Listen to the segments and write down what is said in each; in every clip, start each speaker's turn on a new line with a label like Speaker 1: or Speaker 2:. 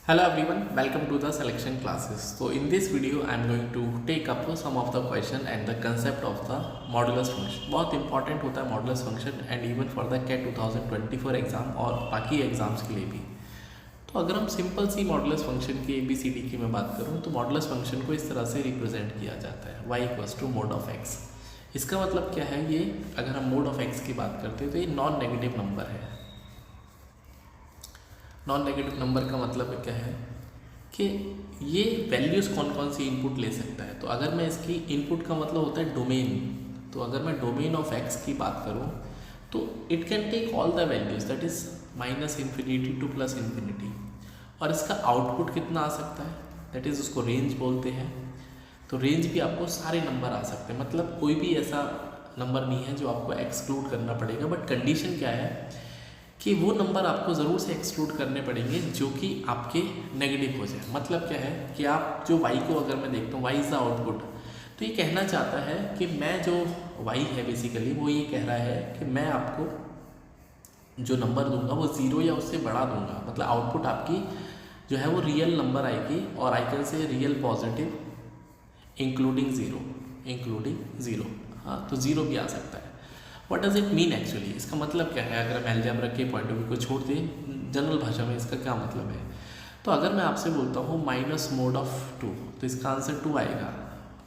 Speaker 1: Hello everyone, welcome to the selection classes. So in this video I am going to take up some of the question and the concept of the modulus function. बहुत important होता है modulus function and even for the CAT 2024 exam और बाकी exams के लिए भी. तो अगर हम सिंपल सी मॉडुलस फंक्शन की ABCD की मैं बात करूँ तो मॉडुलस फंक्शन को इस तरह से रिप्रेजेंट किया जाता है y equals to mod of x. इसका मतलब क्या है, ये अगर हम मोड ऑफ x की बात करते हैं तो ये नॉन नेगेटिव नंबर है. नॉन नेगेटिव नंबर का मतलब क्या है कि ये वैल्यूज़ कौन कौन सी इनपुट ले सकता है. तो अगर मैं इसकी इनपुट का मतलब होता है डोमेन, तो अगर मैं डोमेन ऑफ x की बात करूँ तो it can take all the values that is -infinity to +infinity. और इसका आउटपुट कितना आ सकता है, दैट इज़ उसको रेंज बोलते हैं. तो रेंज भी आपको सारे नंबर आ सकते हैं, मतलब कोई भी ऐसा नंबर नहीं है जो आपको एक्सक्लूड करना पड़ेगा. बट कंडीशन क्या है कि वो नंबर आपको ज़रूर से एक्सक्लूड करने पड़ेंगे जो कि आपके नेगेटिव हो जाए. मतलब क्या है कि आप जो y को अगर मैं देखता हूँ y इज़ द आउटपुट, तो ये कहना चाहता है कि मैं जो y है बेसिकली वो ये कह रहा है कि मैं आपको जो नंबर दूंगा वो 0 या उससे बड़ा दूंगा. मतलब आउटपुट आपकी जो है वो रियल नंबर आएगी और आई कैन से रियल पॉजिटिव इंक्लूडिंग ज़ीरो. हाँ, तो 0 भी आ सकता है. What does it mean actually, इसका मतलब क्या है. अगर हम अलजेब्रा के पॉइंट ऑफ व्यू को छोड़ दें, जनरल भाषा में इसका क्या मतलब है. तो अगर मैं आपसे बोलता हूँ माइनस मोड ऑफ 2, तो इसका आंसर 2 आएगा.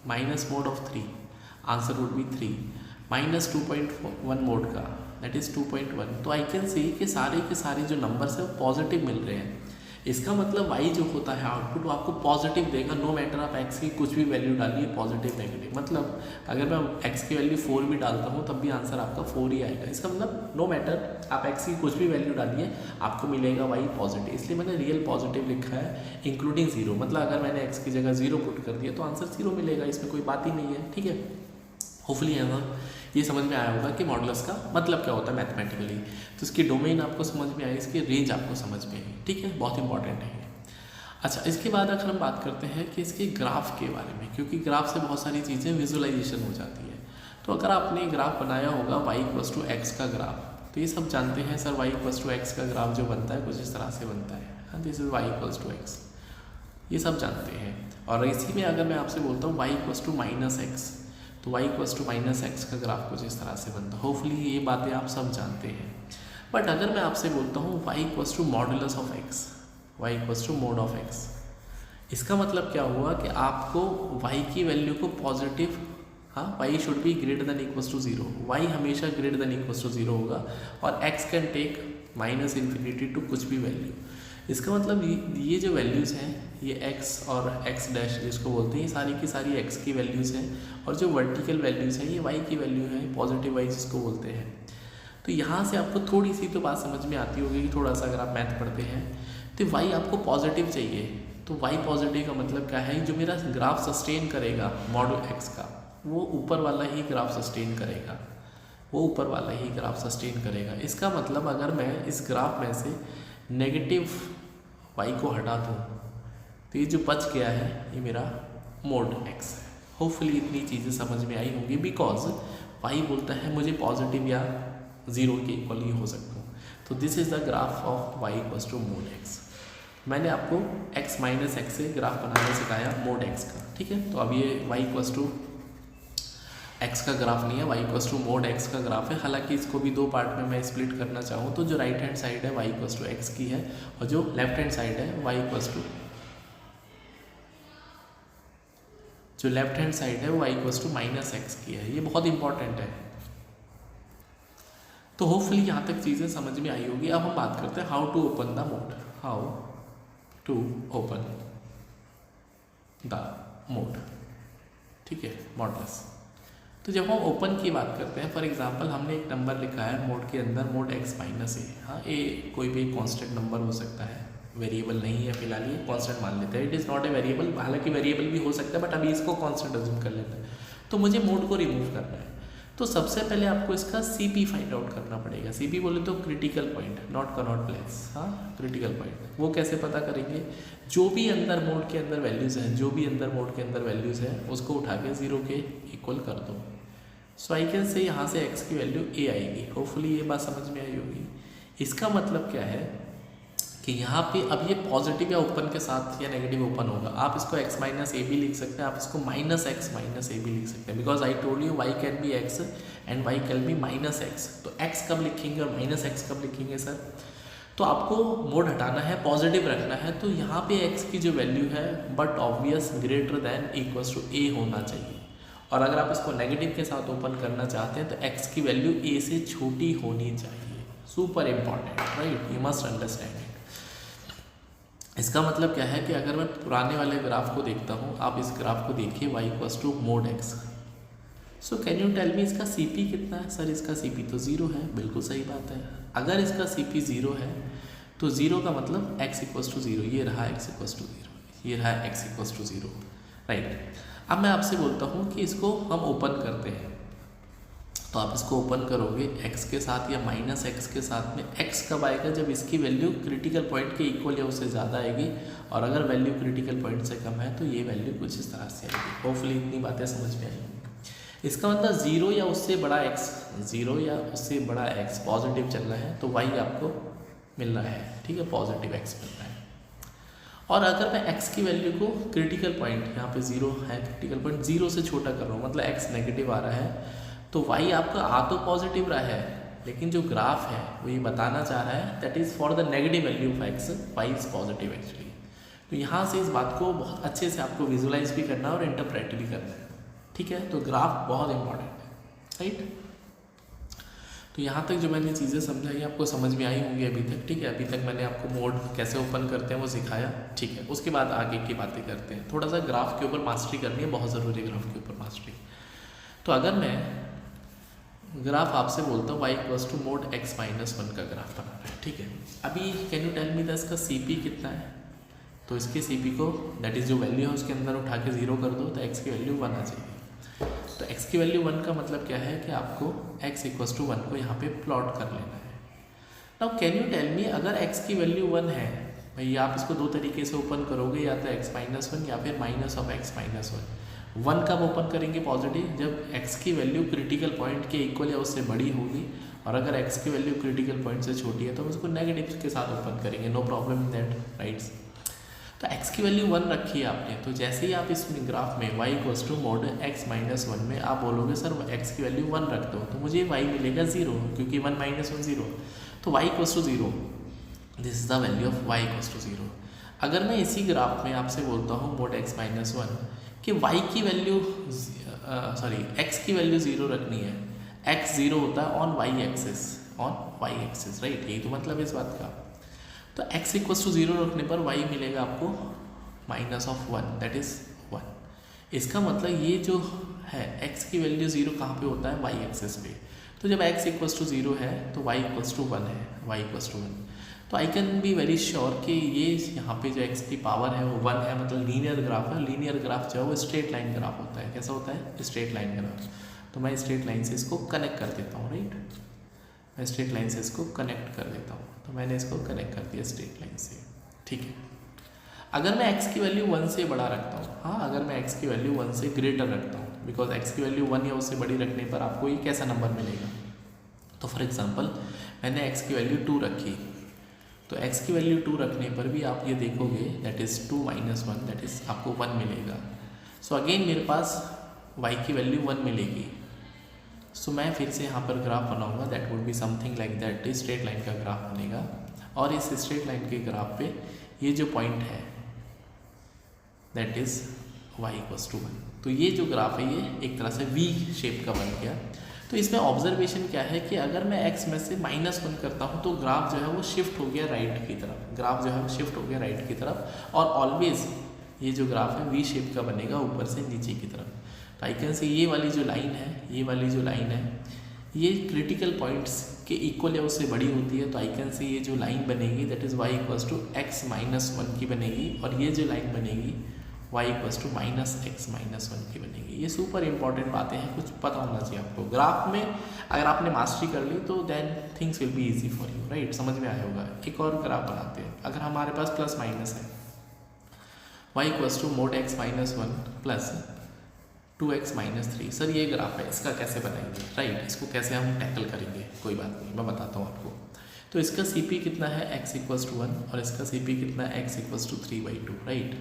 Speaker 1: Minus mode of 3, answer would be 3. Minus 2.1 mode का, दैट इज़ 2.1. तो आई कैन सी कि सारे के सारे जो नंबर्स है वो पॉजिटिव मिल रहे हैं. इसका मतलब y जो होता है आउटपुट वो आपको पॉजिटिव देगा. नो मैटर आप x की कुछ भी वैल्यू डालिए, पॉजिटिव नेगेटिव. मतलब अगर मैं x की वैल्यू 4 भी डालता हूँ तब भी आंसर आपका 4 ही आएगा. इसका मतलब नो मैटर आप x की कुछ भी वैल्यू डालिए आपको मिलेगा y पॉजिटिव. इसलिए मैंने रियल पॉजिटिव लिखा है इंक्लूडिंग 0. मतलब अगर मैंने x की जगह 0 पुट कर दिया तो आंसर 0 मिलेगा, इसमें कोई बात ही नहीं है. ठीक है, होपफुली ये समझ में आया होगा कि मॉडुलस का मतलब क्या होता है मैथमेटिकली. तो इसकी डोमेन आपको समझ में आई, इसकी रेंज आपको समझ में आई. ठीक है, बहुत इंपॉर्टेंट है. अच्छा, इसके बाद अगर हम बात करते हैं कि इसके ग्राफ के बारे में, क्योंकि ग्राफ से बहुत सारी चीज़ें विजुअलाइजेशन हो जाती है. तो अगर आपने ग्राफ बनाया होगा y इक्वल्स टू एक्स का ग्राफ, तो ये सब जानते हैं sir y equals to x का ग्राफ जो बनता है कुछ इस तरह से बनता है. This is y equals to x, ये सब जानते हैं. और इसी में अगर मैं आपसे बोलता हूँ y इक्वल्स टू -x, तो y इक्वल्स टू -x का ग्राफ कुछ इस तरह से बनता है. होपफुली ये बातें आप सब जानते हैं. बट अगर मैं आपसे बोलता हूँ y equals to modulus of x, y equals to mod of x, इसका मतलब क्या हुआ कि आपको y की वैल्यू को पॉजिटिव, हाँ, y should be greater than equals to 0. y हमेशा ग्रेटर देन इक्वल्स टू 0 होगा और x can take -infinity to कुछ भी वैल्यू. इसका मतलब ये जो वैल्यूज़ हैं ये x और x डैश जिसको बोलते हैं, ये सारी की सारी x की वैल्यूज़ हैं. और जो वर्टिकल वैल्यूज़ हैं ये y की वैल्यू है, पॉजिटिव y जिसको बोलते हैं. तो यहाँ से आपको थोड़ी सी तो बात समझ में आती होगी कि थोड़ा सा अगर आप मैथ पढ़ते हैं तो y आपको पॉजिटिव चाहिए. तो y पॉजिटिव का मतलब क्या है, जो मेरा ग्राफ सस्टेन करेगा मॉडुल x का, वो ऊपर वाला ही ग्राफ सस्टेन करेगा, वो ऊपर वाला ही ग्राफ सस्टेन करेगा. इसका मतलब अगर मैं इस ग्राफ में से नेगेटिव y को हटा दूँ तो ये जो बच गया है ये मेरा मोड x है. होपफुली इतनी चीज़ें समझ में आई होंगी, बिकॉज y बोलता है मुझे पॉजिटिव या 0 के इक्वल ही हो सकता हूँ. तो this is the graph of y equals to mod x. मैंने आपको x माइनस एक्स से ग्राफ बनाना सिखाया मोड x का. ठीक है, तो अब ये y इक्वल्स टू x का ग्राफ नहीं है, y equals to mod x का ग्राफ है. हालांकि इसको भी दो पार्ट में मैं स्प्लिट करना चाहूँ तो जो राइट हैंड साइड है y इक्वल्स टू x की है और जो लेफ्ट हैंड साइड है y इक्वल्स टू, जो लेफ्ट हैंड साइड है वो y इक्वल्स टू -x की है. ये बहुत इंपॉर्टेंट है. तो होपफुली यहाँ तक चीज़ें समझ में आई होगी. अब हम बात करते हैं how to open the mod. How to open the mod. ठीक है, मॉडुलस. तो जब हम ओपन की बात करते हैं, फॉर एग्जांपल हमने एक नंबर लिखा है मोड के अंदर, मोड x माइनस ए. हाँ, ए कोई भी कांस्टेंट नंबर हो सकता है, वेरिएबल नहीं है फिलहाल, ये कांस्टेंट मान लेते हैं. It is not a variable, हालांकि वेरिएबल भी हो सकता है बट अभी इसको कांस्टेंट अज्यूम कर लेते हैं. तो मुझे मोड को रिमूव करना है. तो सबसे पहले आपको इसका CP फाइंड आउट करना पड़ेगा. CP बोले तो critical point, not Connaught place. हाँ, क्रिटिकल पॉइंट. वो कैसे पता करेंगे, जो भी अंदर मोड के अंदर वैल्यूज़ हैं, जो भी अंदर मोड के अंदर वैल्यूज़ हैं उसको उठा के 0 के इक्वल कर दो. सो आई कैन से यहाँ से x की वैल्यू a आएगी. होपफुली ये बात समझ में आई होगी. इसका मतलब क्या है कि यहाँ पे अब ये पॉजिटिव या ओपन के साथ या नेगेटिव ओपन होगा। आप इसको x माइनस ए भी लिख सकते हैं, आप इसको माइनस एक्स माइनस ए भी लिख सकते हैं, because I told you y can be x and y can be minus x. तो x कब लिखेंगे और माइनस एक्स कब लिखेंगे सर? तो आपको मोड हटाना है, पॉजिटिव रखना है, तो यहाँ पे x की जो वैल्यू है but obvious greater than equals to a होना चाहिए। और अगर आप इसको नेगेटिव के साथ ओपन करना चाहते हैं तो x की वैल्यू a से छोटी होनी चाहिए। Super important, right, you must understand it. इसका मतलब क्या है कि अगर मैं पुराने वाले ग्राफ को देखता हूँ, आप इस ग्राफ को देखिए y equals to mod x। So can you tell me इसका CP कितना है? सर इसका CP तो 0 है। बिल्कुल सही बात है। अगर इसका CP 0 है तो 0 का मतलब x इक्वल्स टू 0, ये रहा x इक्वल्स टू 0, ये रहा x इक्वल्स टू 0, राइट। अब मैं आपसे बोलता हूँ कि इसको हम ओपन करते हैं, तो आप इसको ओपन करोगे x के साथ या माइनस एक्स के साथ में। x कब आएगा? जब इसकी वैल्यू क्रिटिकल पॉइंट के इक्वल या उससे ज़्यादा आएगी, और अगर वैल्यू क्रिटिकल पॉइंट से कम है तो ये वैल्यू कुछ इस तरह से आएगी। होपफुली इतनी बातें समझ में आएंगी। इसका मतलब 0 या उससे बड़ा x, 0 या उससे बड़ा x पॉजिटिव चल रहा है तो y आपको मिल रहा है, ठीक है, पॉजिटिव x मिल रहा है। और अगर मैं x की वैल्यू को क्रिटिकल पॉइंट, यहाँ पे 0 है, क्रिटिकल पॉइंट 0 से छोटा कर रहा हूँ, मतलब x नेगेटिव आ रहा है, तो y आपका आ तो पॉजिटिव रहा है, लेकिन जो ग्राफ है वो ये बताना चाह रहा है that is for the negative value of x, y is positive actually. तो यहाँ से इस बात को बहुत अच्छे से आपको विजुलाइज भी करना है और इंटरप्रेट भी करना है, ठीक है। तो ग्राफ बहुत इंपॉर्टेंट है, राइट। तो यहाँ तक जो मैंने चीज़ें समझाई आपको समझ में आई होंगी अभी तक, ठीक है। अभी तक मैंने आपको मोड कैसे ओपन करते हैं वो सिखाया, ठीक है। उसके बाद आगे की बातें करते हैं। थोड़ा सा ग्राफ के ऊपर मास्टरी करनी है, बहुत ज़रूरी है ग्राफ के ऊपर मास्टरी। तो अगर मैं ग्राफ आपसे बोलता हूँ y equals to mod x minus 1 का ग्राफ बनाना है, ठीक है। अभी can you tell me the इसका CP कितना है? तो इसके CP को दैट इज़ जो वैल्यू है उसके अंदर उठा के 0 कर दो तो x की वैल्यू 1 आ जाएगी। तो x की वैल्यू 1 का मतलब क्या है कि आपको x इक्वल्स टू 1 को यहाँ पे प्लॉट कर लेना है। Now can you tell me अगर x की वैल्यू 1 है, भाई आप इसको दो तरीके से ओपन करोगे, या तो x माइनस 1 या फिर माइनस ऑफ x माइनस 1। 1 कब ओपन करेंगे पॉजिटिव? जब x की वैल्यू क्रिटिकल पॉइंट के इक्वल या उससे बड़ी होगी, और अगर x की वैल्यू क्रिटिकल पॉइंट से छोटी है तो हम उसको नेगेटिव के साथ ओपन करेंगे, no problem in that, rights. तो x की वैल्यू 1 रखी है आपने, तो जैसे ही आप इस ग्राफ में y equals to mod x minus 1 में आप बोलोगे सर x की वैल्यू 1 रख दो, तो मुझे y मिलेगा 0, क्योंकि 1 माइनस 1 0, तो y equals to 0, this is the value of y equals to 0। अगर मैं इसी ग्राफ में आपसे बोलता हूँ मोड x माइनस 1 कि y की वैल्यू x की वैल्यू 0 रखनी है, x 0 होता है ऑन y एक्सिस, राइट, यही तो मतलब है इस बात का। तो x इक्वल्स टू 0 रखने पर y मिलेगा आपको माइनस ऑफ 1, दैट इज 1। इसका मतलब ये जो है x की वैल्यू 0 कहाँ पे होता है? y एक्सिस पे। तो जब x इक्वल्स टू 0 है तो y इक्वल्स टू 1 है, y इक्वल्स टू 1। तो I can be very sure कि ये यहाँ पे जो x की पावर है वो 1 है, मतलब लीनियर ग्राफ है। लीनियर ग्राफ जो है वो स्ट्रेट लाइन ग्राफ होता है। कैसा होता है? Straight line graph. तो मैं स्ट्रेट लाइन से इसको कनेक्ट कर देता हूँ, राइट, मैं स्ट्रेट लाइन से इसको कनेक्ट कर देता हूँ। तो मैंने इसको कनेक्ट कर दिया स्ट्रेट लाइन से, ठीक है। अगर मैं x की वैल्यू 1 से बड़ा रखता हूँ, हाँ, अगर मैं x की वैल्यू 1 से ग्रेटर रखता हूँ, बिकॉज x की वैल्यू 1 या उससे बड़ी रखने पर आपको ये कैसा नंबर मिलेगा? तो फॉर एग्जांपल मैंने x की वैल्यू 2 रखी, तो x की वैल्यू 2 रखने पर भी आप ये देखोगे that is 2 minus 1, that is आपको 1 मिलेगा। सो अगेन मेरे पास y की वैल्यू 1 मिलेगी। सो मैं फिर से यहाँ पर ग्राफ बनाऊंगा, that would be something like that, straight line का ग्राफ बनेगा। और इस स्ट्रेट लाइन के ग्राफ पे ये जो पॉइंट है that is y equals to 1। तो ये जो ग्राफ है ये एक तरह से V शेप का बन गया। तो इसमें ऑब्जर्वेशन क्या है कि अगर मैं x में से माइनस 1 करता हूँ तो ग्राफ जो है वो शिफ्ट हो गया राइट की तरफ, ग्राफ जो है वो शिफ्ट हो गया राइट की तरफ। और ऑलवेज ये जो ग्राफ है V शेप का बनेगा ऊपर से नीचे की तरफ। तो आई कैन से ये वाली जो लाइन है, ये वाली जो लाइन है ये क्रिटिकल पॉइंट्स के इक्वल या उससे बड़ी होती है। तो आई कैन से ये जो लाइन बनेगी that is y equals to x minus 1 की बनेगी, और ये जो लाइन बनेगी y equals to minus x minus 1 की बनेगी। ये सुपर इंपॉर्टेंट बातें हैं, कुछ पता होना चाहिए आपको। ग्राफ में अगर आपने मास्टरी कर ली तो then things will be easy for you, right, समझ में आया होगा। एक और ग्राफ बनाते हैं। अगर हमारे पास प्लस माइनस है, y equals to mod x minus 1 plus 2x minus 3, sir ये ग्राफ है, इसका कैसे बनाएंगे, राइट, इसको कैसे हम टैकल करेंगे? कोई बात नहीं, मैं बताता हूँ आपको। तो इसका सी पी कितना है x इक्वल्स टू 1 और इसका सी पी कितना है x इक्वल्स टू 3/2, राइट।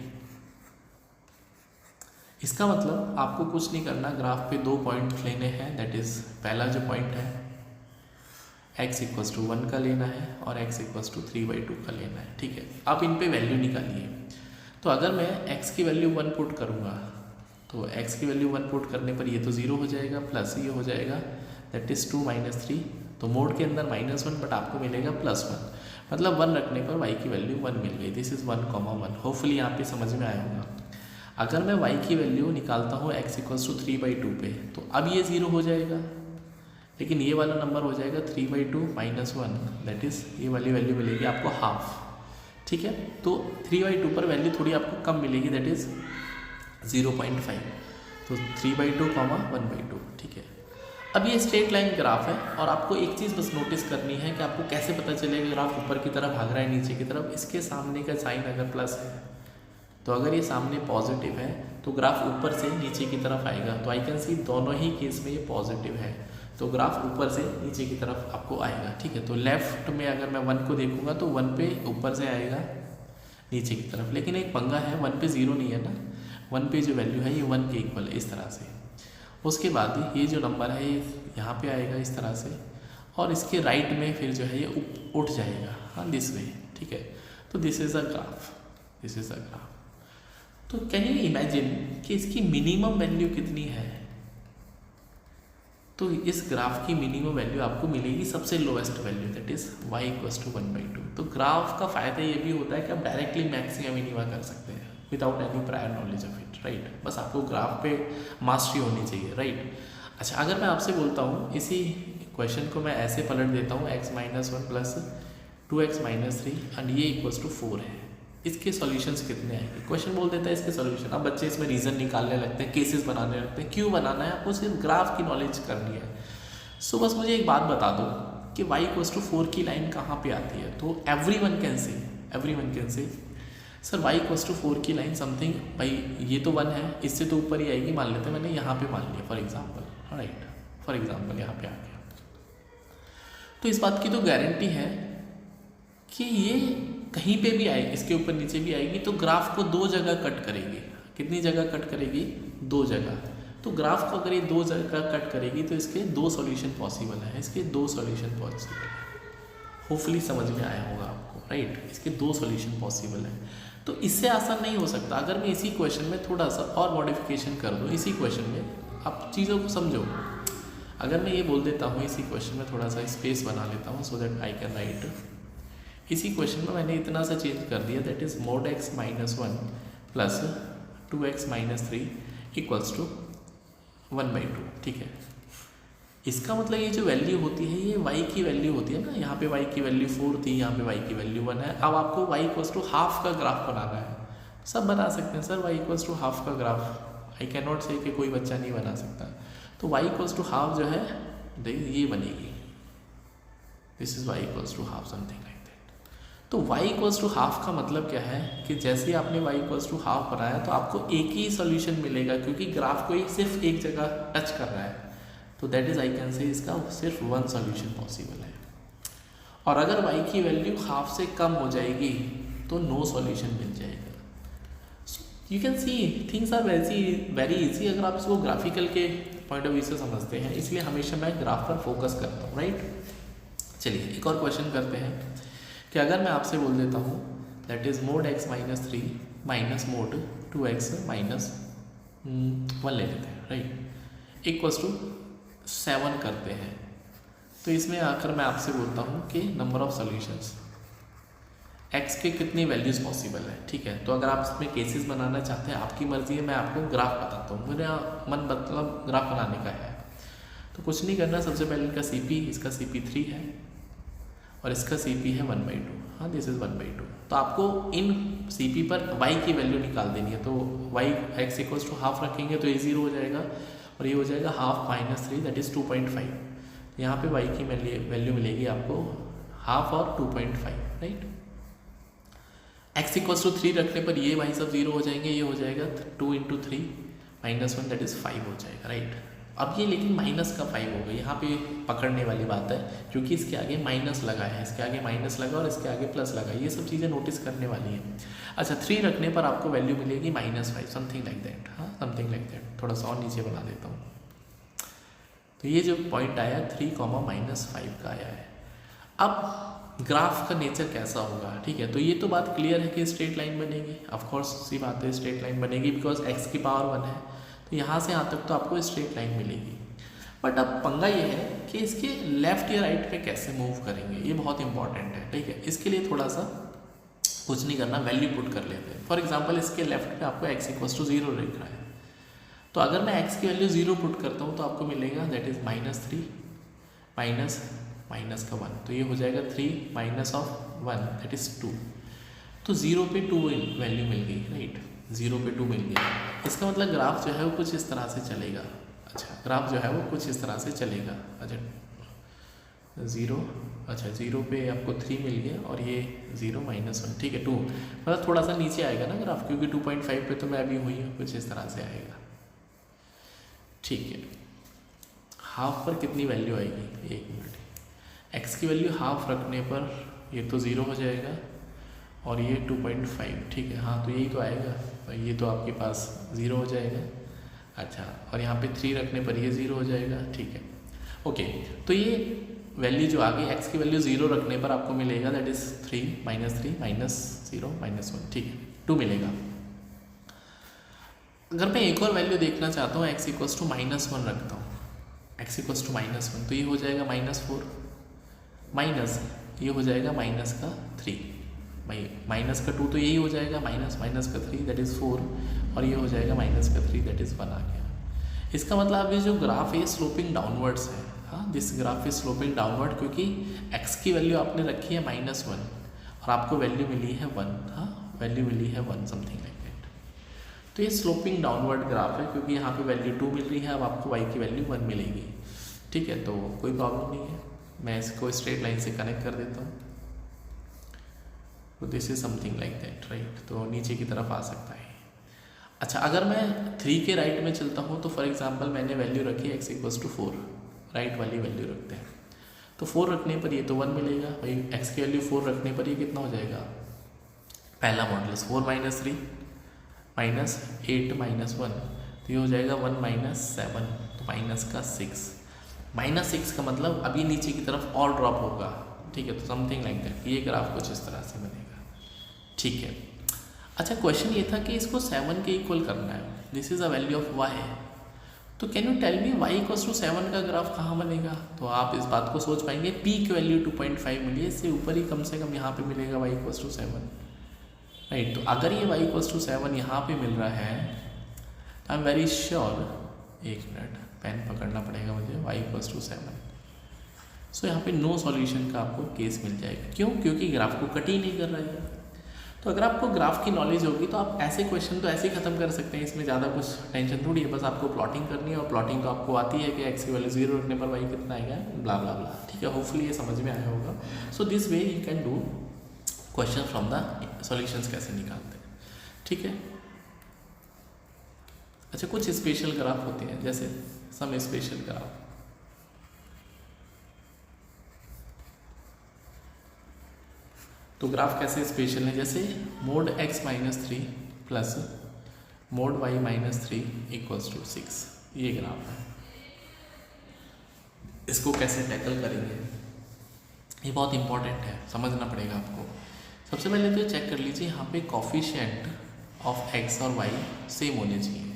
Speaker 1: इसका मतलब आपको कुछ नहीं करना, ग्राफ पे 2 पॉइंट लेने हैं, दैट इज पहला जो पॉइंट है x इक्वल्स टू 1 का लेना है और x इक्वल्स टू 3/2 का लेना है, ठीक है। अब इन पे वैल्यू निकालिए। तो अगर मैं x की वैल्यू 1 पुट करूँगा तो x की वैल्यू 1 पुट करने पर ये तो 0 हो जाएगा, प्लस ये हो जाएगा, दैट इज़ 2 - 3। तो मोड के अंदर -1 बट आपको मिलेगा +1, मतलब 1 रखने पर y की वैल्यू 1 मिल गई। This is 1, 1। होपफुली यहाँ पे समझ में आया होगा। अगर मैं y की वैल्यू निकालता हूँ x इक्वल्स टू 3/2 पे, तो अब ये 0 हो जाएगा, लेकिन ये वाला नंबर हो जाएगा 3/2 - 1, दैट इज़ ये वाली वैल्यू मिलेगी आपको हाफ, ठीक है। तो 3/2 पर वैल्यू थोड़ी आपको कम मिलेगी, दैट इज़ 0.5। तो 3/2, 1/2, ठीक है। अब ये स्ट्रेट लाइन ग्राफ है और आपको एक चीज़ बस नोटिस करनी है कि आपको कैसे पता चलेगा ग्राफ ऊपर की तरफ भाग रहा है नीचे की तरफ। इसके सामने का साइन अगर प्लस है, तो अगर ये सामने पॉजिटिव है तो ग्राफ ऊपर से नीचे की तरफ आएगा। तो आई कैन सी दोनों ही केस में ये पॉजिटिव है, तो ग्राफ ऊपर से नीचे की तरफ आपको आएगा, ठीक है। तो लेफ्ट में अगर मैं 1 को देखूंगा तो 1 पे ऊपर से आएगा नीचे की तरफ, लेकिन एक पंगा है, 1 पे 0 नहीं है ना, 1 पे जो वैल्यू है ये 1 के इक्वल है, इस तरह से। उसके बाद ये जो नंबर है ये यहाँ पे आएगा इस तरह से, और इसके राइट में फिर जो है ये उठ जाएगा, हाँ, दिस वे, ठीक है। तो this is a graph, this is a graph. तो कैन यू इमेजिन कि इसकी मिनिमम वैल्यू कितनी है? तो इस ग्राफ की मिनिमम वैल्यू आपको मिलेगी सबसे lowest value, that is y equals to 1/2। तो ग्राफ का फ़ायदा ये भी होता है कि आप डायरेक्टली मैक्स या मिनिमा कर सकते हैं without any prior knowledge of it, right. बस आपको ग्राफ पे मास्टरी होनी चाहिए, राइट। अच्छा, अगर मैं आपसे बोलता हूँ इसी क्वेश्चन को मैं ऐसे पलट देता हूँ, x - 1 प्लस 2x - 3 एंड ये इक्वल्स टू 4 है, इसके सॉल्यूशंस कितने आएंगे? क्वेश्चन बोल देता है इसके सॉल्यूशन। अब बच्चे इसमें रीज़न निकालने लगते हैं, केसेस बनाने लगते हैं। क्यों बनाना है? आपको सिर्फ ग्राफ की नॉलेज करनी है। सो बस मुझे एक बात बता दो कि y इक्वल्स टू 4 की लाइन कहाँ पे आती है? तो everyone can say sir y equals to 4 की लाइन समथिंग, भाई ये तो 1 है, इससे तो ऊपर ही आएगी, मान लेते हैं मैंने यहाँ पे मान लिया for example, right, for example यहाँ पे आ गया। तो इस बात की तो गारंटी है कि ये कहीं पे भी आएगी, इसके ऊपर नीचे भी आएगी, तो ग्राफ को 2 जगह कट करेगी। कितनी जगह कट करेगी? 2 जगह। तो ग्राफ को अगर ये 2 जगह कट करेगी तो इसके 2 सॉल्यूशन पॉसिबल है, इसके 2 सॉल्यूशन पॉसिबल है। होपफुली समझ में आया होगा आपको, राइट। इसके 2 सॉल्यूशन पॉसिबल है। तो इससे आसान नहीं हो सकता। अगर मैं इसी क्वेश्चन में थोड़ा सा और मॉडिफिकेशन कर दूँ, इसी क्वेश्चन में आप चीज़ों को समझो। अगर मैं ये बोल देता हूँ इसी क्वेश्चन में थोड़ा सा स्पेस बना लेता हूँ so that I can write, इसी क्वेश्चन में मैंने इतना सा चेंज कर दिया, that is mod x - 1 plus 2x - 3 equals to 1/2, ठीक है। इसका मतलब ये जो वैल्यू होती है ये y की वैल्यू होती है ना, यहाँ पे y की वैल्यू 4 थी, यहाँ पे y की वैल्यू 1 है। अब आपको y इक्वल्स टू हाफ का ग्राफ बनाना है। सब बना सकते हैं sir y equals to half का graph, I can not say कि कोई बच्चा नहीं बना सकता। तो y इक्वल्स टू हाफ जो है ये बनेगी, this is y equals to half something like that. तो y इक्वल्स टू हाफ का मतलब क्या है कि जैसे ही आपने y इक्वल्स टू हाफ बनाया तो आपको एक ही सॉल्यूशन मिलेगा, क्योंकि ग्राफ को सिर्फ एक जगह टच कर रहा है। तो दैट इज आई कैन से इसका सिर्फ 1 सॉल्यूशन पॉसिबल है। और अगर y की वैल्यू हाफ से कम हो जाएगी तो नो सॉल्यूशन मिल जाएगा। You can see things are very easy अगर आप इसको ग्राफिकल के पॉइंट ऑफ व्यू से समझते हैं, इसलिए हमेशा मैं ग्राफ पर फोकस करता हूँ, राइट। चलिए एक और क्वेश्चन करते हैं कि अगर मैं आपसे बोल देता हूँ that is mod x - 3 minus mod 2x - 1 ले लेते हैं, राइट, इक्वल्स टू 7 करते हैं। तो इसमें आकर मैं आपसे बोलता हूँ कि नंबर ऑफ सॉल्यूशंस x के कितनी वैल्यूज़ पॉसिबल है, ठीक है। तो अगर आप इसमें केसेस बनाना चाहते हैं, आपकी मर्जी है, मैं आपको ग्राफ बताता हूँ, मेरा मन मतलब ग्राफ बनाने का है। तो कुछ नहीं करना, सबसे पहले इनका CP, इसका CP 3 है और इसका CP है 1/2, हाँ, दिस इज़ 1/2। तो आपको इन CP पर y की वैल्यू निकाल देनी है। तो y x equals to half रखेंगे तो ये 0 हो जाएगा और ये हो जाएगा हाफ माइनस 3 दैट इज़ 2.5। यहाँ पे y की वैल्यू मिलेगी आपको हाफ और 2.5, राइट। x इक्वल्स टू 3 रखने पर ये भाई सब 0 हो जाएंगे, ये हो जाएगा 2 × 3 - 1 दैट इज़ 5 हो जाएगा, राइट। अब ये लेकिन माइनस का 5 हो गया, यहाँ पे पकड़ने वाली बात है क्योंकि इसके आगे माइनस लगा है, इसके आगे माइनस लगा और इसके आगे प्लस लगा, ये सब चीज़ें नोटिस करने वाली है। अच्छा 3 रखने पर आपको वैल्यू मिलेगी -5, समथिंग लाइक दैट। हाँ समथिंग लाइक दैट, थोड़ा सा और नीचे बना देता हूँ। तो ये जो पॉइंट आया 3, -5 का आया है। अब ग्राफ का नेचर कैसा होगा, ठीक है। तो ये तो बात क्लियर है कि स्ट्रेट लाइन बनेगी, ऑफकोर्स सी बात है स्ट्रेट लाइन बनेगी बिकॉज x की पावर 1 है, तो यहाँ से यहाँ तक तो आपको स्ट्रेट लाइन मिलेगी। बट अब पंगा ये है कि इसके लेफ्ट या राइट पे कैसे मूव करेंगे, ये बहुत इंपॉर्टेंट है, ठीक है। इसके लिए थोड़ा सा कुछ नहीं करना, वैल्यू पुट कर लेते हैं। फॉर एग्जांपल इसके लेफ्ट पे आपको x = 0 लिख रहा है, तो अगर मैं x की वैल्यू 0 पुट करता हूँ तो आपको मिलेगा दैट इज -3 माइनस का 1, तो ये हो जाएगा 3 -1 दैट इज 2। तो 0 पे 2 वैल्यू मिल गई, राइट, 0 पे 2 मिल गई। इसका मतलब ग्राफ जो है वो कुछ इस तरह से चलेगा। अच्छा ग्राफ जो है वो कुछ इस तरह से चलेगा। अच्छा 0 पे आपको 3 मिल गया और ये 0 -1, ठीक है 2, मतलब थोड़ा सा नीचे आएगा ना ग्राफ, क्योंकि 2.5 पे तो मैं अभी हुई हूँ, कुछ इस तरह से आएगा, ठीक है। हाफ पर कितनी वैल्यू आएगी, 1 मिनट, x की वैल्यू हाफ रखने पर ये तो 0 हो जाएगा और ये 2.5, ठीक है। हाँ तो यही तो आएगा, तो ये तो आपके पास 0 हो जाएगा। अच्छा और यहाँ पे 3 रखने पर ये 0 हो जाएगा, ठीक है ओके। तो ये वैल्यू जो आ गई, x की वैल्यू 0 रखने पर आपको मिलेगा दैट इज 3 -0 -1, ठीक है 2 मिलेगा। अगर मैं एक और वैल्यू देखना चाहता हूँ, x = -1 रखता हूँ, x = -1, तो ये हो जाएगा -4 माइनस ये हो जाएगा -3, -2 तो यही हो जाएगा, -3 दैट इज़ 4 और ये हो जाएगा -3 दैट इज़ 1 आ गया। इसका मतलब अभी जो ग्राफ है स्लोपिंग डाउनवर्ड्स है। हाँ this graph is sloping downward क्योंकि x की वैल्यू आपने रखी है -1 और आपको वैल्यू मिली है 1, हाँ वैल्यू मिली है 1 समथिंग लाइक दैट। तो ये स्लोपिंग डाउनवर्ड ग्राफ है क्योंकि यहाँ पे वैल्यू 2 मिल रही है, अब आपको y की वैल्यू 1 मिलेगी, ठीक है। तो कोई प्रॉब्लम नहीं है, मैं इसको स्ट्रेट लाइन से कनेक्ट कर देता हूँ। तो this is something like that, right, तो नीचे की तरफ आ सकता है। अच्छा अगर मैं 3 के राइट में चलता हूँ तो फॉर एग्जांपल मैंने वैल्यू रखी x = 4, राइट वाली वैल्यू रखते हैं, तो 4 रखने पर ये तो 1 मिलेगा भाई, x की वैल्यू 4 रखने पर ये कितना हो जाएगा, पहला मॉडुलस 4 - 3 -8 -1, तो ये हो जाएगा 1 - 7, तो -6 का मतलब अभी नीचे की तरफ और ड्रॉप होगा, ठीक है। तो समथिंग लाइक दैट, ये ग्राफ कुछ इस तरह से बनेगा, ठीक है। अच्छा क्वेश्चन ये था कि इसको 7 के इक्वल करना है, this is a value of y, तो can you tell me y = 7 का ग्राफ कहाँ बनेगा। तो आप इस बात को सोच पाएंगे, पीक वैल्यू 2.5 मिली है, इससे ऊपर ही कम से कम यहाँ पे मिलेगा y = 7, राइट। तो अगर ये y = 7 यहाँ पे मिल रहा है तो आई एम वेरी श्योर, एक मिनट पेन पकड़ना पड़ेगा मुझे, y = 7, सो यहाँ पे नो सॉल्यूशन का आपको केस मिल जाएगा। क्यों, क्योंकि ग्राफ को कट ही नहीं कर रहा है। तो अगर आपको ग्राफ की नॉलेज होगी तो आप ऐसे क्वेश्चन तो ऐसे ही खत्म कर सकते हैं, इसमें ज़्यादा कुछ टेंशन थोड़ी है, बस आपको प्लॉटिंग करनी है और प्लॉटिंग तो आपको आती है कि x की वैल्यू 0 रखने पर y कितना आएगा, ब्ला ब्ला ब्ला, ठीक है। होपफुली ये समझ में आया होगा। So this way you can do question from the solutions कैसे निकालते हैं, ठीक है। अच्छा कुछ स्पेशल ग्राफ होते हैं, जैसे सम स्पेशल ग्राफ, तो ग्राफ कैसे स्पेशल है, जैसे mod x - 3 plus mod y - 3 = 6, ये ग्राफ है। इसको कैसे टैकल करेंगे, ये बहुत इंपॉर्टेंट है, समझना पड़ेगा आपको। सबसे पहले तो चेक कर लीजिए यहाँ पे कोफिशिएंट ऑफ x और y सेम होने चाहिए,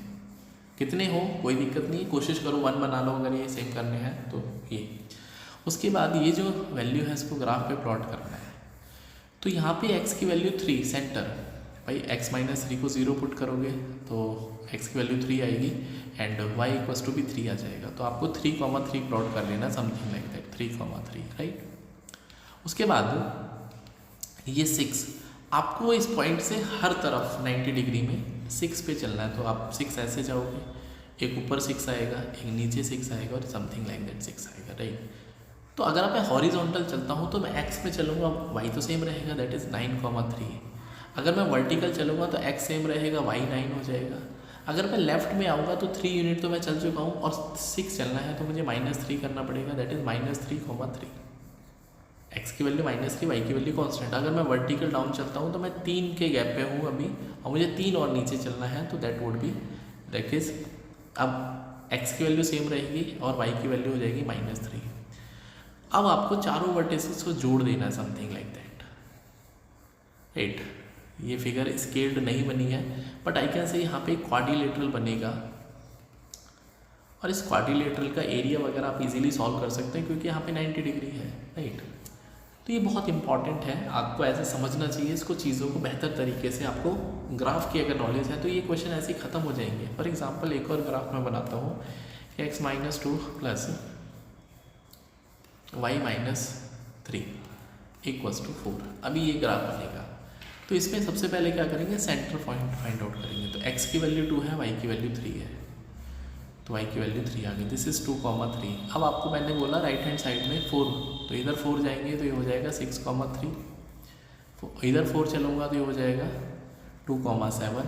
Speaker 1: कितने हो कोई दिक्कत नहीं है, कोशिश करो 1 बना लो अगर ये सेम करने हैं तो ये। उसके बाद ये जो वैल्यू है इसको ग्राफ पे प्लॉट करना है। तो यहाँ पे x की वैल्यू 3 सेंटर, भाई x - 3 को 0 पुट करोगे तो x की वैल्यू 3 आएगी एंड y = भी 3 आ जाएगा। तो आपको 3,3 प्लॉट कर लेना, समथिंग लाइक दैट, 3,3, राइट। उसके बाद ये 6, आपको इस पॉइंट से हर तरफ 90 डिग्री में 6 पे चलना है। तो आप 6 ऐसे जाओगे, एक ऊपर 6 आएगा, एक नीचे 6 आएगा और समथिंग लाइक दैट 6 आएगा, राइट। तो अगर मैं हॉरिजॉन्टल चलता हूँ तो मैं x में चलूँगा, y तो सेम रहेगा, दैट इज़ 9,3। अगर मैं वर्टिकल चलूँगा तो x सेम रहेगा, y 9 हो जाएगा। अगर मैं लेफ्ट में आऊँगा तो 3 यूनिट तो मैं चल चुका हूँ और 6 चलना है, तो मुझे -3 करना पड़ेगा, दैट इज़ -3, एक्स की वैल्यू -3, वाई की वैल्यू कांस्टेंट। अगर मैं वर्टिकल डाउन चलता हूँ तो मैं 3 के गैप पे हूँ अभी, और मुझे 3 और नीचे चलना है, तो that would be that is, अब एक्स की वैल्यू सेम रहेगी और वाई की वैल्यू हो जाएगी -3। अब आपको चारों वर्टिसेस को जोड़ देना है, समथिंग लाइक दैट, राइट। ये फिगर स्केल्ड नहीं बनी है, बट आई कैन से यहाँ पे क्वाड्रिलेटरल बनेगा, और इस क्वाड्रिलेटरल का एरिया वगैरह आप इजीली सॉल्व कर सकते हैं क्योंकि यहाँ पे 90 डिग्री है, राइट। तो ये बहुत इंपॉर्टेंट है, आपको ऐसे समझना चाहिए इसको, चीज़ों को बेहतर तरीके से। आपको ग्राफ की अगर नॉलेज है तो ये क्वेश्चन ऐसे ही ख़त्म हो जाएंगे। फॉर एग्जांपल एक और ग्राफ मैं बनाता हूँ, x-2 प्लस y-3 = 4। अभी ये ग्राफ बनेगा, तो इसमें सबसे पहले क्या करेंगे, सेंटर पॉइंट फाइंड आउट करेंगे। तो x की वैल्यू 2 है, y की वैल्यू 3 है, तो y की वैल्यू 3 आ गई, दिस इज़ 2,3। अब आपको मैंने बोला राइट हैंड साइड में 4, तो इधर 4 जाएंगे तो ये हो जाएगा 6,3, इधर 4 चलूँगा तो ये हो जाएगा 2,7,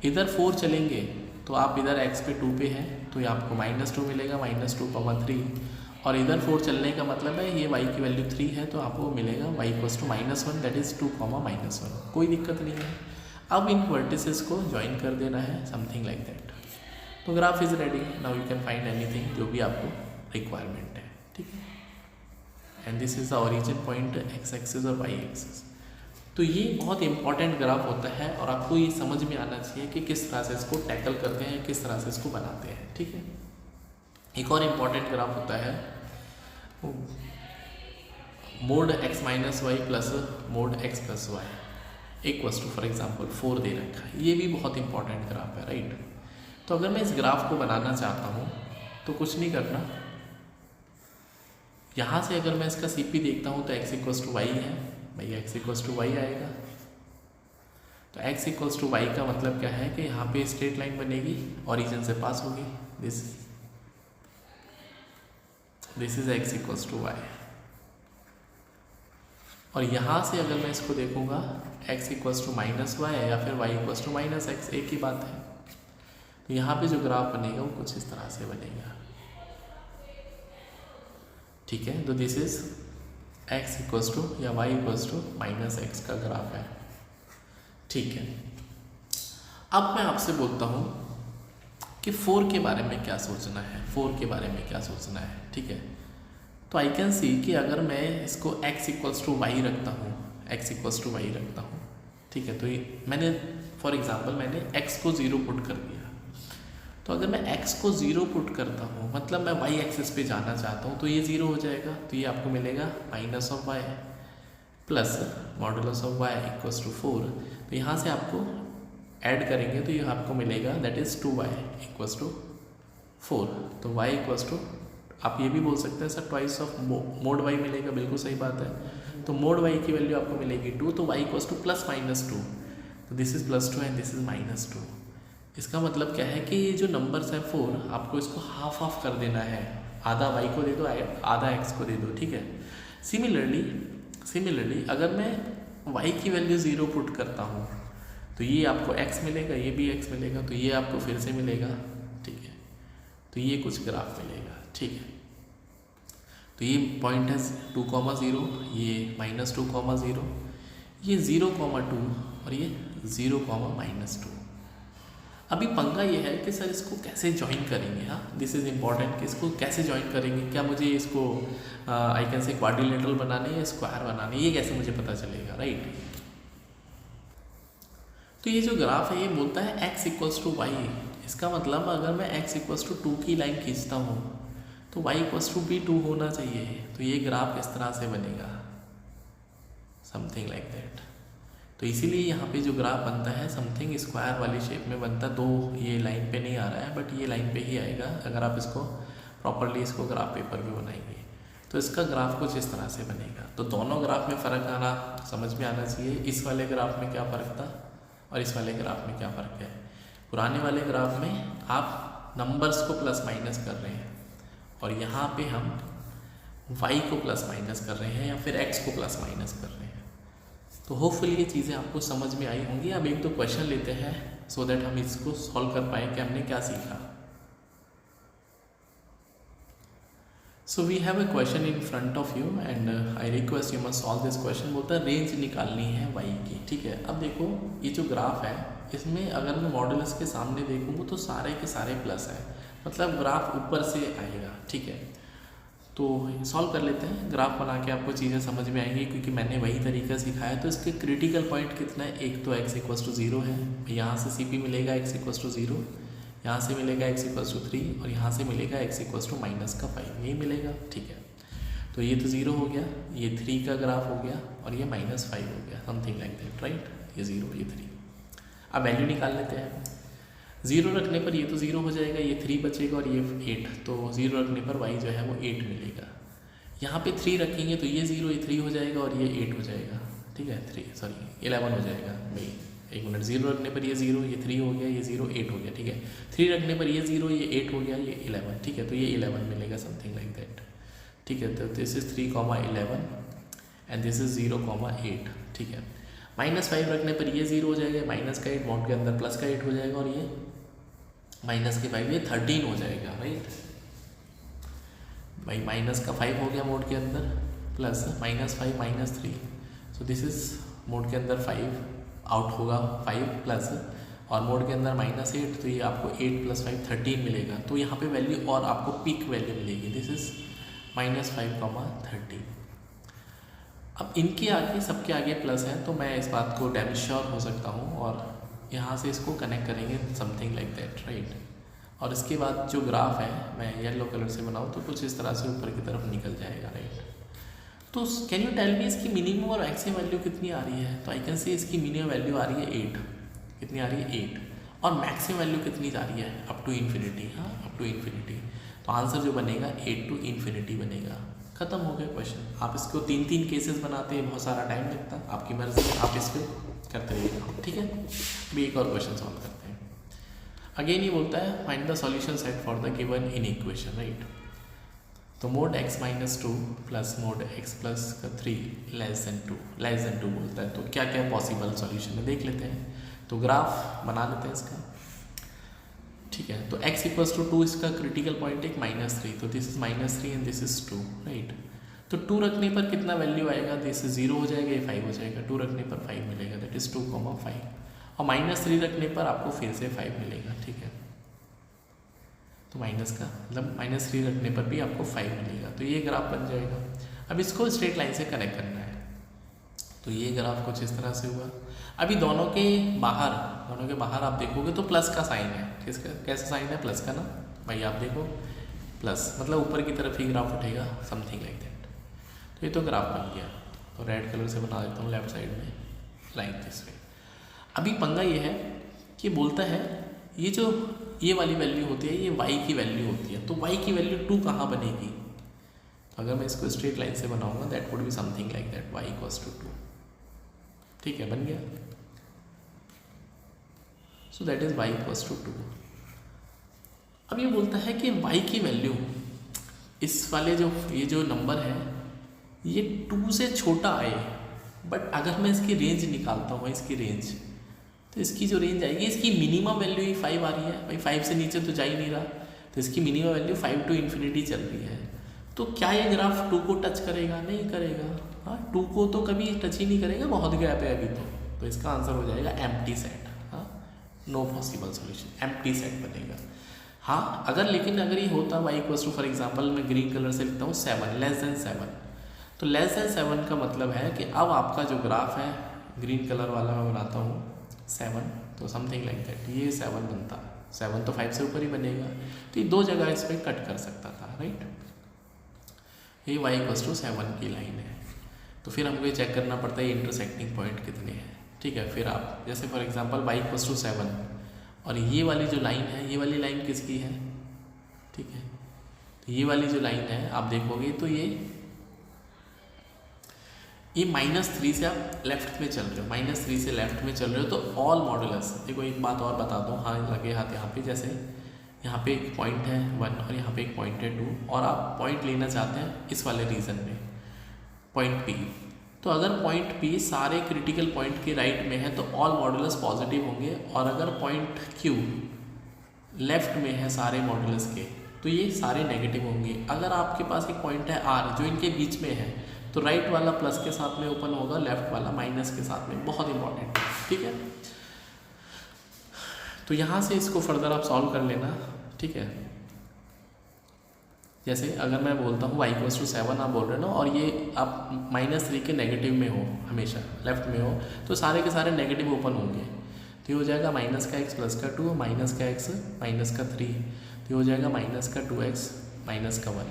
Speaker 1: इधर 4 चलेंगे तो आप इधर x पे 2 पे हैं तो ये आपको -2 मिलेगा, -2,3, और इधर 4 चलने का मतलब है ये y की वैल्यू 3 है तो आपको मिलेगा y = -1, दैट इज़ 2,-1। कोई दिक्कत नहीं है। अब इन वर्टिसेस को ज्वाइन कर देना है, समथिंग लाइक दैट। तो graph is ready, now you can find anything जो भी आपको रिक्वायरमेंट है, ठीक है। And this is the origin point, x axis और y एक्सिस। तो ये बहुत इंपॉर्टेंट ग्राफ होता है और आपको ये समझ में आना चाहिए कि किस तरह से इसको टैकल करते हैं, किस तरह से इसको बनाते हैं, ठीक है। एक और इम्पॉर्टेंट ग्राफ होता है mode x-y plus mod x + y = for example 4 दे रखा है। ये भी बहुत इंपॉर्टेंट ग्राफ है, राइट। तो अगर मैं इस ग्राफ को बनाना चाहता हूँ तो कुछ नहीं करना, यहाँ से अगर मैं इसका CP देखता हूँ तो x = y है, भाई x = y आएगा। तो x = y का मतलब क्या है कि यहाँ पे स्ट्रेट लाइन बनेगी, ओरिजिन से पास होगी, दिस इज x = y। और यहाँ से अगर मैं इसको देखूँगा x = -y या फिर y = -x, एक ही बात है। तो यहाँ पे जो ग्राफ बनेगा वो कुछ इस तरह से बनेगा, ठीक है। तो दिस इज x = या y = -x का ग्राफ है, ठीक है। अब मैं आपसे बोलता हूँ कि 4 के बारे में क्या सोचना है, 4 के बारे में क्या सोचना है, ठीक है। तो आई कैन सी कि अगर मैं इसको x = y रखता हूँ, ठीक है। तो ये मैंने फॉर एग्जांपल मैंने x को 0 पुट कर दिया। तो अगर मैं x को 0 पुट करता हूँ मतलब मैं y एक्सिस पे जाना चाहता हूँ तो ये 0 हो जाएगा, तो ये आपको मिलेगा -y plus modulus of y = 4। तो यहाँ से आपको ऐड करेंगे तो ये आपको मिलेगा दैट इज़ 2y = 4। तो y = आप ये भी बोल सकते हैं sir twice of mode y मिलेगा, बिल्कुल सही बात है। तो मोड y की वैल्यू आपको मिलेगी 2, तो y = +-2, तो this is +2 and this is -2। इसका मतलब क्या है कि ये जो नंबर्स है 4, आपको इसको हाफ कर देना है, आधा y को दे दो, आधा x को दे दो, ठीक है। सिमिलरली अगर मैं y की वैल्यू 0 पुट करता हूँ तो ये आपको x मिलेगा, ये भी x मिलेगा, तो ये आपको फिर से मिलेगा, ठीक है। तो ये कुछ ग्राफ मिलेगा, ठीक है। तो ये पॉइंट है 2,0, ये -2,0, ये 0,2 और ये 0,-2। अभी पंगा ये है कि सर इसको कैसे ज्वाइन करेंगे, हाँ दिस इज़ इम्पॉर्टेंट कि इसको कैसे ज्वाइन करेंगे। क्या मुझे इसको आई कैन से क्वाड्रिलेटरल बनाने या स्क्वायर बनाने, ये कैसे मुझे पता चलेगा, राइट। तो ये जो ग्राफ है ये बोलता है x = y, इसका मतलब अगर मैं x = 2 की लाइन खींचता हूँ तो y = भी 2 होना चाहिए। तो ये ग्राफ इस तरह से बनेगा, समथिंग लाइक दैट। तो इसीलिए यहाँ पे जो ग्राफ बनता है समथिंग स्क्वायर वाली शेप में बनता है। 2 ये लाइन पे नहीं आ रहा है बट ये लाइन पे ही आएगा अगर आप इसको प्रॉपरली इसको ग्राफ पेपर पे बनाएंगे। तो इसका ग्राफ कुछ इस तरह से बनेगा। तो दोनों ग्राफ में फ़र्क आना समझ में आना चाहिए, इस वाले ग्राफ में क्या फ़र्क था और इस वाले ग्राफ में क्या फ़र्क है। पुराने वाले ग्राफ में आप नंबर्स को प्लस माइनस कर रहे हैं और यहाँ पे हम y को प्लस माइनस कर रहे हैं या फिर x को प्लस माइनस कर रहे हैं। तो होपफुली ये चीज़ें आपको समझ में आई होंगी। अब एक दो क्वेश्चन लेते हैं सो दैट हम इसको सॉल्व कर पाएँ कि हमने क्या सीखा। So we have a question in front of you and I request you must solve this question. बोलता है रेंज निकालनी है वाई की। ठीक है, अब देखो ये जो ग्राफ है इसमें अगर मैं मॉडुलस के सामने देखूँगा तो सारे के सारे प्लस है, मतलब ग्राफ ऊपर से आएगा। ठीक है, तो सॉल्व कर लेते हैं। ग्राफ बना के आपको चीज़ें समझ में आएंगी क्योंकि मैंने वही तरीका सिखाया। तो इसके क्रिटिकल पॉइंट कितना है, एक तो x इक्वस टू 0 है, यहाँ से CP मिलेगा x इक्वस टू 0, यहाँ से मिलेगा x इक्वस टू 3 और यहाँ से मिलेगा x इक्वस टू -5, यही मिलेगा। ठीक है, तो ये तो 0 हो गया, ये 3 का ग्राफ हो गया और ये -5 हो गया, समथिंग लाइक दैट, राइट। ये 0 ये 3। अब वैल्यू निकाल लेते हैं। 0 रखने पर ये तो 0 हो जाएगा, ये 3 बचेगा और ये 8, तो 0 रखने पर y जो है वो 8 मिलेगा। यहाँ पे 3 रखेंगे तो ये 0 ये 3 हो जाएगा और ये 8 हो जाएगा। ठीक है, 11 हो जाएगा भाई, एक मिनट। 0 रखने पर ये 0 ये 3 हो गया, ये 0 8 हो गया। ठीक है, 3 रखने पर ये 0 ये 8 हो गया, ये 11। ठीक है, तो ये 11 मिलेगा, समथिंग लाइक दैट। ठीक है, तो this is 3,11 and this is 0,8। ठीक है, -5 रखने पर ये 0 हो जाएगा, माइनस का 8 मॉड के अंदर प्लस का 8 हो जाएगा और ये माइनस के 5 ये 13 हो जाएगा, राइट भाई। माइनस का 5 हो गया मोड के अंदर, plus -5 -3, so this is mode के अंदर 5 आउट होगा, 5 प्लस और मोड के अंदर -8, तो ये आपको 8 + 5 13 मिलेगा। तो यहाँ पे वैल्यू और आपको पीक वैल्यू मिलेगी, दिस इज -5,13। अब इनके आगे सबके आगे प्लस है तो मैं इस बात को डैम श्योर हो सकता हूँ और यहाँ से इसको कनेक्ट करेंगे, समथिंग लाइक दैट, राइट। और इसके बाद जो ग्राफ है मैं येलो कलर से बनाऊँ तो कुछ इस तरह से ऊपर की तरफ निकल जाएगा, राइट। तो कैन यू टेल मी इसकी मिनिमम और मैक्सिमम वैल्यू कितनी आ रही है? तो आई कैन से इसकी मिनिमम वैल्यू आ रही है 8। कितनी आ रही है? 8। और मैक्सिमम वैल्यू कितनी जा रही है? Up to infinity. हाँ, अप टू इन्फिनिटी। तो आंसर जो बनेगा 8 टू इन्फिनिटी बनेगा। खत्म हो गया क्वेश्चन। आप इसको 3-3 केसेस बनाते हैं, बहुत सारा टाइम लगता, आपकी मर्जी, आप इस पर करते रहिएगा, ठीक है। अभी एक और क्वेश्चन सॉल्व करते हैं। अगेन ये बोलता है find the solution set for the given inequation, right. तो mod x - 2 plus mod x plus 3 less than 2 बोलता है। तो क्या क्या पॉसिबल सॉल्यूशन है देख लेते हैं। तो ग्राफ बना लेते हैं इसका, ठीक है। तो x = 2 इसका क्रिटिकल पॉइंट है -3, तो this is -3 and this is 2, right. तो 2 रखने पर कितना वैल्यू आएगा? दिस 0 हो जाएगा, ये 5 हो जाएगा। 2 रखने पर 5 मिलेगा, दैट इज 2,5। और -3 रखने पर आपको फिर से 5 मिलेगा, ठीक है। तो माइनस का मतलब -3 रखने पर भी आपको 5 मिलेगा। तो ये ग्राफ बन जाएगा। अब इसको स्ट्रेट लाइन से कनेक्ट करना है। तो ये ग्राफ कुछ इस तरह से हुआ। अभी दोनों के बाहर आप देखोगे तो प्लस का साइन है। किसका, कैसा साइन है? प्लस का ना भाई। आप देखो प्लस मतलब ऊपर की तरफ ही ग्राफ उठेगा, समथिंग लाइक दैट। तो ये तो ग्राफ बन गया। तो रेड कलर से बना देता हूँ लेफ्ट साइड में, लाइक दिस वे। अभी पंगा ये है कि बोलता है ये वाली वैल्यू होती है, ये y की वैल्यू होती है। तो y की वैल्यू 2 कहाँ बनेगी? तो अगर मैं इसको स्ट्रेट लाइन से बनाऊंगा that would be something like that, y = 2। ठीक है, बन गया। So that is y = 2। अब ये बोलता है कि y की वैल्यू इस वाले ये जो नंबर है ये 2 से छोटा आए, बट अगर मैं इसकी रेंज निकालता हूँ, इसकी रेंज, तो इसकी जो रेंज आएगी, इसकी मिनिमम वैल्यू ही 5 आ रही है भाई। 5 से नीचे तो जा ही नहीं रहा, तो इसकी मिनिमम वैल्यू 5 टू इन्फिनिटी चल रही है। तो क्या ये ग्राफ 2 को टच करेगा? नहीं करेगा। हाँ, 2 को तो कभी टच ही नहीं करेगा, बहुत गैप है अभी तो इसका आंसर हो जाएगा एम्प्टी सेट। हाँ, no possible solution, empty set बनेगा। हाँ, अगर ये होता y = फॉर एग्जाम्पल मैं ग्रीन कलर से लिखता हूँ 7 <7। तो <7 का मतलब है कि अब आपका जो ग्राफ है, ग्रीन कलर वाला मैं बनाता हूँ 7, तो समथिंग लाइक दैट, ये 7 बनता। 7 तो 5 से ऊपर ही बनेगा। तो ये 2 जगह इस पर कट कर सकता था, राइट। ये y = 7 की लाइन है। तो फिर हमको ये चेक करना पड़ता है इंटरसेक्टिंग पॉइंट कितने हैं, ठीक है। फिर आप जैसे फॉर एग्जांपल y = 7 और ये वाली जो लाइन है, ये वाली लाइन किसकी है? ठीक है, तो ये वाली जो लाइन है आप देखोगे तो ये -3 से आप लेफ्ट में चल रहे हो, -3 से लेफ्ट में चल रहे हो। तो ऑल मॉडुलस, देखो एक बात और बता दूँ, हाँ लगे हाथ यहाँ पे, जैसे यहाँ पे एक पॉइंट है 1 और यहाँ पे एक पॉइंट है 2 और आप पॉइंट लेना चाहते हैं इस वाले रीजन में, पॉइंट P। तो अगर पॉइंट P सारे क्रिटिकल पॉइंट के राइट में है तो ऑल मॉडुलस पॉजिटिव होंगे, और अगर पॉइंट Q लेफ्ट में है सारे मॉडुलस के तो ये सारे नेगेटिव होंगे। अगर आपके पास एक पॉइंट है R जो इनके बीच में है तो राइट वाला प्लस के साथ में ओपन होगा, लेफ्ट वाला माइनस के साथ में। बहुत इंपॉर्टेंट, ठीक है। तो यहाँ से इसको फर्दर आप सॉल्व कर लेना, ठीक है। जैसे अगर मैं बोलता हूँ y=7 आप बोल रहे हो ना, और ये आप -3 के नेगेटिव में हो, हमेशा लेफ्ट में हो, तो सारे के सारे नेगेटिव ओपन होंगे। तो ये हो जाएगा -(x) + 2, -(x) -3, तो ये हो जाएगा -(2x) -1।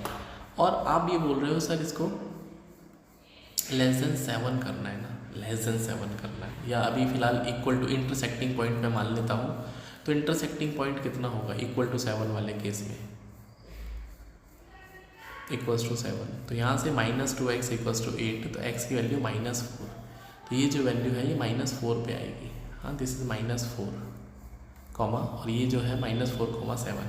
Speaker 1: और आप ये बोल रहे हो सर इसको <<7 करना है ना, <<7 करना है, या अभी फ़िलहाल इक्वल टू इंटरसेक्टिंग पॉइंट में मान लेता हूँ। तो इंटरसेक्टिंग पॉइंट कितना होगा =7 वाले केस में, =7। तो यहाँ से -2x = 8, तो x की वैल्यू -4, तो ये जो वैल्यू है ये -4 पे आएगी। हाँ, दिस इज -4, और ये जो है -4,7।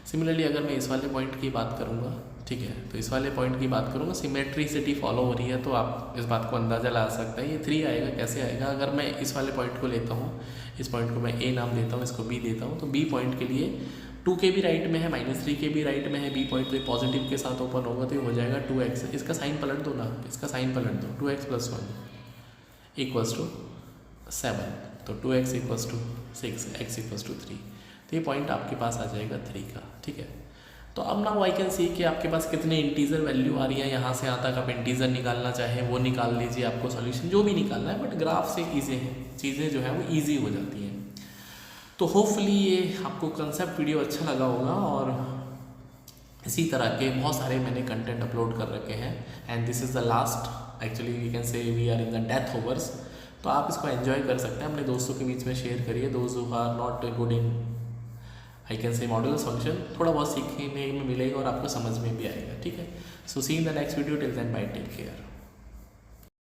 Speaker 1: सिमिलरली अगर मैं इस वाले पॉइंट की बात करूँगा, ठीक है, तो इस वाले पॉइंट की बात करूँगा, सिमेट्रिसिटी फॉलो हो रही है, तो आप इस बात को अंदाज़ा ला सकते हैं। ये 3 आएगा, कैसे आएगा? अगर मैं इस वाले पॉइंट को लेता हूँ, इस पॉइंट को मैं A नाम देता हूँ, इसको B देता हूँ, तो B पॉइंट के लिए 2 के भी राइट में है, -3 के भी राइट में है B पॉइंट, तो पॉजिटिव के साथ ओपन होगा, तो ये हो जाएगा 2x। इसका साइन पलट दो ना, इसका साइन पलट दो, 2x + 1 = 7, तो 2x = 6, x = 3, तो ये पॉइंट आपके पास आ जाएगा 3 का, ठीक है। तो अब नाउ आई कैन सी कि आपके पास कितने इंटीजर वैल्यू आ रही है, यहाँ से यहाँ तक आप इंटीजर निकालना चाहें वो निकाल लीजिए, आपको सॉल्यूशन जो भी निकालना है, बट ग्राफ से ईजी है, चीज़ें जो है वो ईजी हो जाती हैं। तो होपफुली ये आपको कंसेप्ट वीडियो अच्छा लगा होगा, और इसी तरह के बहुत सारे मैंने कंटेंट अपलोड कर रखे हैं, and this is the last, actually we can say we are in the death overs. तो आप इसको एंजॉय कर सकते हैं, अपने दोस्तों के बीच में शेयर करिए, those who are not good in I can say modulus function, थोड़ा बहुत सीखने में मिलेगा और आपको समझ में भी आएगा, ठीक है। So see in the next video, till then bye, take care.